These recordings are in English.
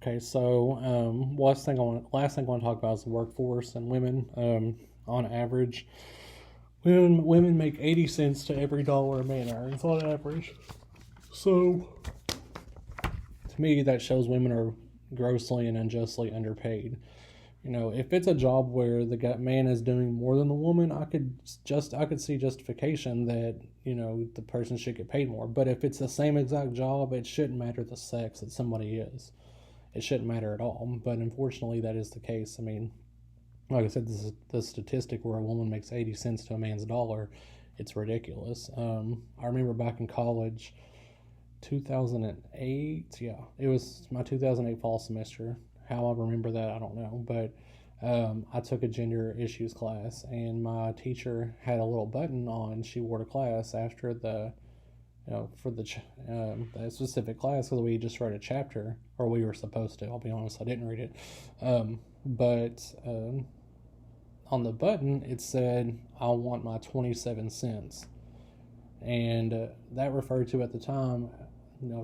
Okay, so last thing I want to talk about is the workforce and women. On average, women make 80 cents to every dollar a man earns on average. So to me, that shows women are grossly and unjustly underpaid. If it's a job where the man is doing more than the woman, I could see justification that the person should get paid more. But if it's the same exact job, it shouldn't matter the sex that somebody is. It shouldn't matter at all. But unfortunately, that is the case. I mean, like I said, this is the statistic where a woman makes 80 cents to a man's dollar. It's ridiculous. I remember back in college, 2008. Yeah, it was my 2008 fall semester. How I remember that, I don't know. But I took a gender issues class, and my teacher had a little button on. She wore to class after for the specific class because we just read a chapter, or we were supposed to. I'll be honest, I didn't read it. But on the button, it said, "I want my 27 cents." And that referred to at the time,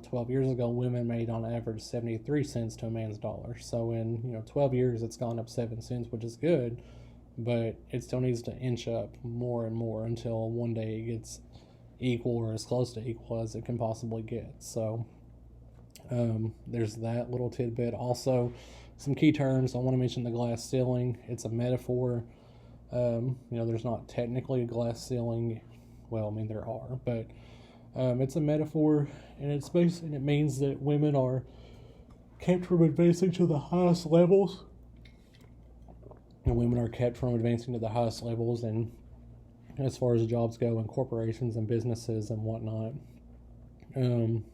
12 years ago, women made on average 73 cents to a man's dollar. So in 12 years, it's gone up 7 cents, which is good, but it still needs to inch up more and more until one day it gets equal or as close to equal as it can possibly get. So there's that little tidbit. Also, some key terms. I want to mention the glass ceiling. It's a metaphor. There's not technically a glass ceiling. Well, I mean, there are, but it's a metaphor, and it means that women are kept from advancing to the highest levels, and women are kept from advancing to the highest levels, and as far as jobs go in corporations and businesses and whatnot. I'm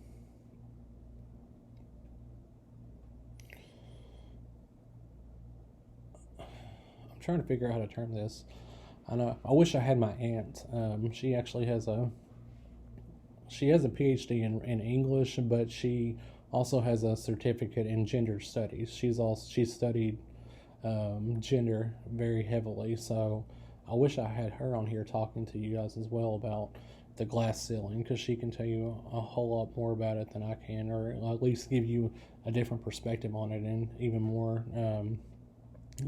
trying to figure out how to term this. I know. I wish I had my aunt. She actually has a PhD in English, but she also has a certificate in gender studies. She studied gender very heavily. So I wish I had her on here talking to you guys as well about the glass ceiling, because she can tell you a whole lot more about it than I can, or at least give you a different perspective on it and even more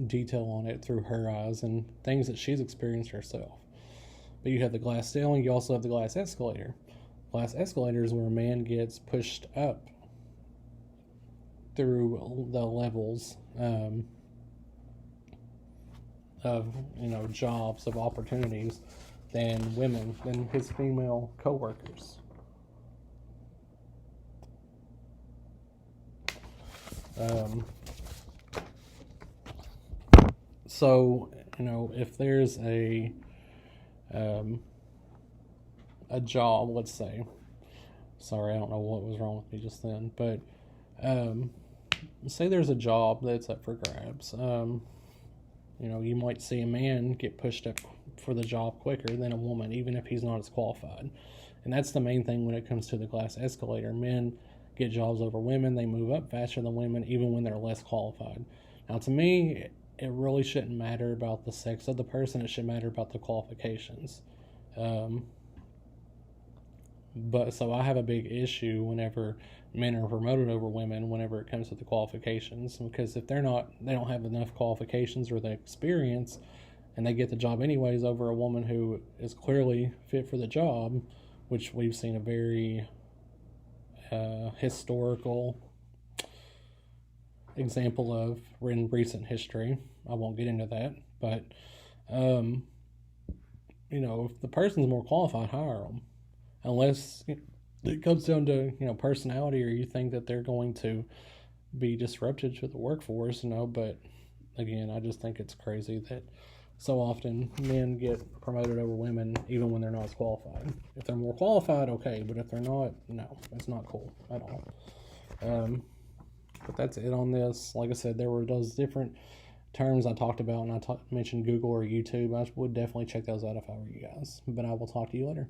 detail on it through her eyes and things that she's experienced herself. But you have the glass ceiling, you also have the glass escalator. Glass escalator is where a man gets pushed up through the levels of jobs, of opportunities, than his female coworkers. So if there's a job, let's say. Sorry, I don't know what was wrong with me just then, but say there's a job that's up for grabs. You might see a man get pushed up for the job quicker than a woman, even if he's not as qualified. And that's the main thing when it comes to the glass escalator. Men get jobs over women. They move up faster than women, even when they're less qualified. Now, to me, it really shouldn't matter about the sex of the person. It should matter about the qualifications. But so I have a big issue whenever men are promoted over women whenever it comes to the qualifications, because if they don't have enough qualifications or the experience, and they get the job anyways over a woman who is clearly fit for the job, which we've seen a very historical example of in recent history. I won't get into that, but if the person's more qualified, hire them. Unless it comes down to personality, or you think that they're going to be disruptive to the workforce. But again, I just think it's crazy that so often men get promoted over women even when they're not as qualified. If they're more qualified, okay, but if they're not, no, it's not cool at all. But that's it on this. Like I said, there were those different terms I talked about, and I mentioned Google or YouTube. I would definitely check those out if I were you guys. But I will talk to you later.